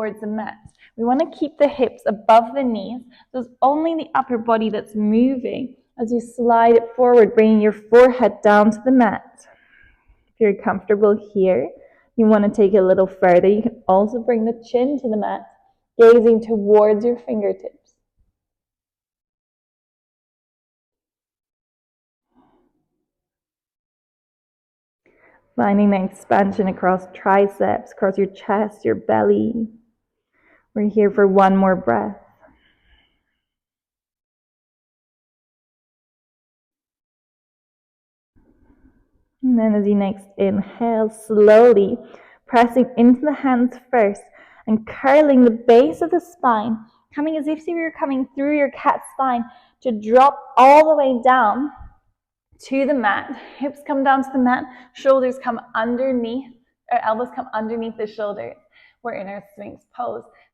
towards the mat. We want to keep the hips above the knees, so it's only the upper body that's moving as you slide it forward, bringing your forehead down to the mat. If you're comfortable here, you want to take it a little further. You can also bring the chin to the mat, gazing towards your fingertips. Finding the expansion across triceps, across your chest, your belly. We're here for one more breath. And then as you next inhale, slowly pressing into the hands first and curling the base of the spine, coming as if you were coming through your cat spine to drop all the way down to the mat. Hips come down to the mat, shoulders come underneath, or elbows come underneath the shoulders. We're in our Sphinx pose.